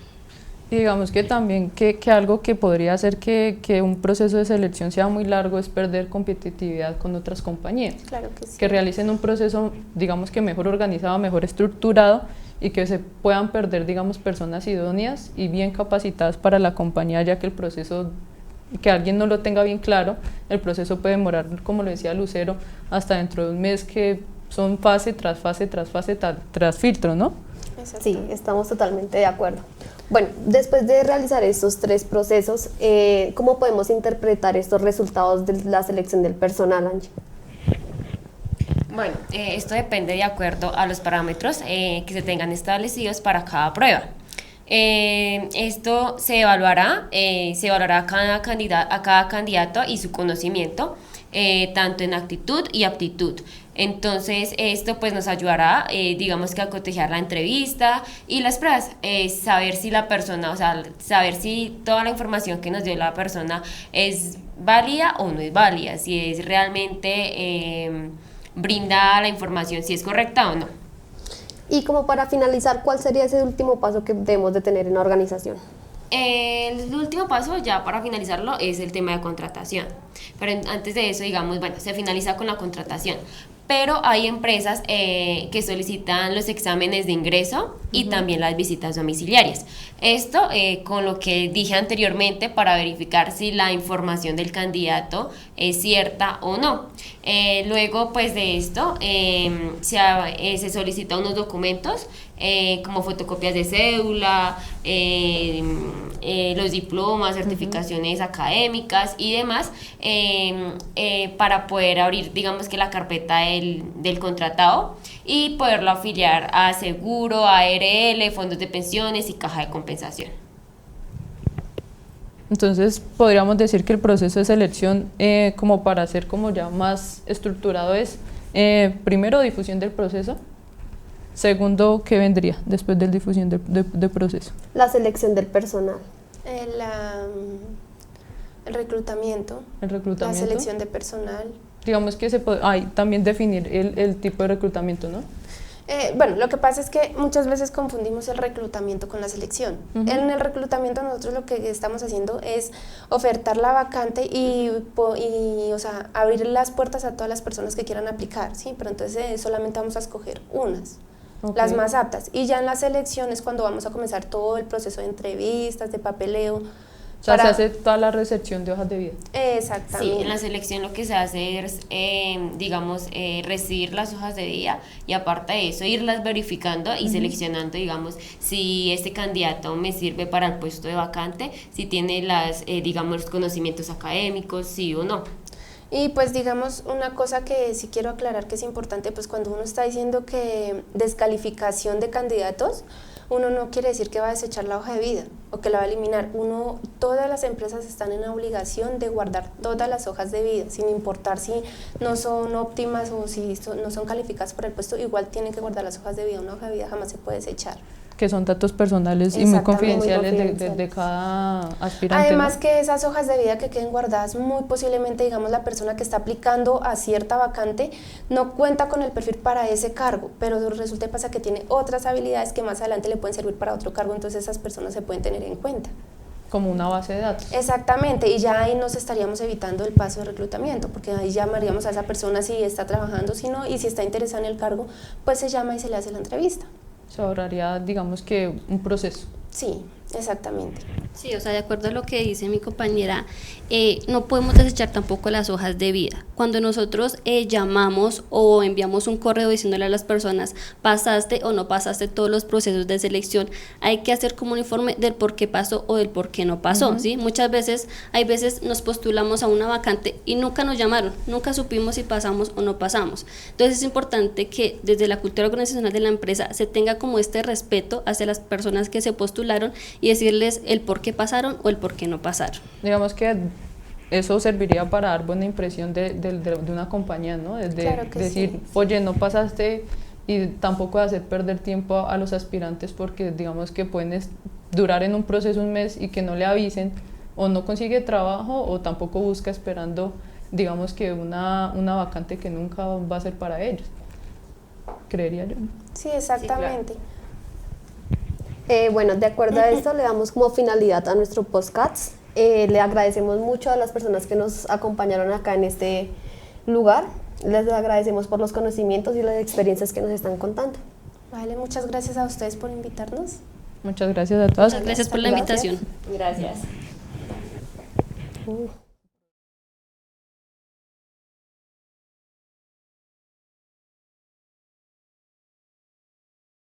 Y digamos que también que algo que podría hacer que un proceso de selección sea muy largo es perder competitividad con otras compañías.
Claro que sí.
Que realicen un proceso, digamos que mejor organizado, mejor estructurado y que se puedan perder, digamos, personas idóneas y bien capacitadas para la compañía, ya que el proceso, que alguien no lo tenga bien claro, el proceso puede demorar, como lo decía Lucero, hasta dentro de un mes, que son fase tras fase tras fase tras filtro, ¿no?
Exacto.
Sí, estamos totalmente de acuerdo. Bueno, después de realizar estos 3 procesos, ¿cómo podemos interpretar estos resultados de la selección del personal, Angie?
Bueno, esto depende de acuerdo a los parámetros que se tengan establecidos para cada prueba. Esto se evaluará a cada candidato y su conocimiento, tanto en actitud y aptitud. Entonces esto pues nos ayudará, digamos que a cotejar la entrevista y las pruebas, saber si la persona, o sea, saber si toda la información que nos dio la persona es válida o no es válida, si es realmente brinda la información, si es correcta o no.
Y como para finalizar, ¿cuál sería ese último paso que debemos de tener en la organización?
El último paso, ya para finalizarlo, es el tema de contratación. Pero antes de eso, digamos, bueno, se finaliza con la contratación. Pero hay empresas que solicitan los exámenes de ingreso y también las visitas domiciliarias. Esto con lo que dije anteriormente para verificar si la información del candidato es cierta o no. Luego pues de esto se solicitan unos documentos como fotocopias de cédula, los diplomas, certificaciones académicas y demás, para poder abrir, digamos que la carpeta del contratado y poderlo afiliar a seguro, ARL, fondos de pensiones y caja de compensación.
Entonces podríamos decir que el proceso de selección, como para ser como ya más estructurado, es primero difusión del proceso. Segundo, ¿qué vendría después de la difusión de proceso?
La selección del personal.
El reclutamiento,
El
la
reclutamiento.
selección de personal.
Digamos que se puede, también definir el tipo de reclutamiento, ¿no?
Bueno, lo que pasa es que muchas veces confundimos el reclutamiento con la selección. En el reclutamiento nosotros lo que estamos haciendo es ofertar la vacante y o sea, abrir las puertas a todas las personas que quieran aplicar, ¿sí? Pero entonces solamente vamos a escoger unas, las más aptas. Y ya en la selección es cuando vamos a comenzar todo el proceso de entrevistas, de papeleo.
O sea, se hace toda la recepción de hojas de vida.
Exactamente.
Sí, en la selección lo que se hace es, digamos, recibir las hojas de vida y aparte de eso, irlas verificando y seleccionando, digamos, si este candidato me sirve para el puesto de vacante, si tiene digamos, los conocimientos académicos, sí o no.
Y pues digamos una cosa que sí quiero aclarar que es importante, pues cuando uno está diciendo que descalificación de candidatos, uno no quiere decir que va a desechar la hoja de vida o que la va a eliminar. Todas las empresas están en la obligación de guardar todas las hojas de vida, sin importar si no son óptimas o si no son calificadas por el puesto, igual tienen que guardar las hojas de vida. Una hoja de vida jamás se puede desechar.
Que son datos personales y muy confidenciales de cada aspirante.
Además,
¿no?
que esas hojas de vida que queden guardadas, muy posiblemente, digamos, la persona que está aplicando a cierta vacante no cuenta con el perfil para ese cargo, pero resulta y pasa que tiene otras habilidades que más adelante le pueden servir para otro cargo, entonces esas personas se pueden tener en cuenta.
Como una base de datos.
Exactamente, y ya ahí nos estaríamos evitando el paso de reclutamiento, porque ahí llamaríamos a esa persona si está trabajando, si no, y si está interesada en el cargo, pues se llama y se le hace la entrevista.
Se ahorraría, digamos que, un proceso.
Sí, exactamente.
Sí, o sea, de acuerdo a lo que dice mi compañera, no podemos desechar tampoco las hojas de vida. Cuando nosotros llamamos o enviamos un correo diciéndole a las personas, pasaste o no pasaste todos los procesos de selección, hay que hacer como un informe del por qué pasó o del por qué no pasó, ¿sí? Muchas veces, hay veces nos postulamos a una vacante y nunca nos llamaron, nunca supimos si pasamos o no pasamos. Entonces es importante que desde la cultura organizacional de la empresa se tenga como este respeto hacia las personas que se postularon y decirles el por qué pasaron o el por qué no pasaron.
Digamos que eso serviría para dar buena impresión de una compañía, ¿no?
Claro que
decir,
sí.
oye, no pasaste, y tampoco de hacer perder tiempo a los aspirantes porque digamos que pueden durar en un proceso un mes y que no le avisen o no consigue trabajo o tampoco busca esperando, digamos que una vacante que nunca va a ser para ellos, creería yo.
Sí, exactamente.
Bueno, de acuerdo a esto, le damos como finalidad a nuestro podcast. Le agradecemos mucho a las personas que nos acompañaron acá en este lugar. Les agradecemos por los conocimientos y las experiencias que nos están contando.
Vale, muchas gracias a ustedes por invitarnos.
Muchas gracias a todas.
Muchas gracias por la
Gracias.
invitación.
Gracias.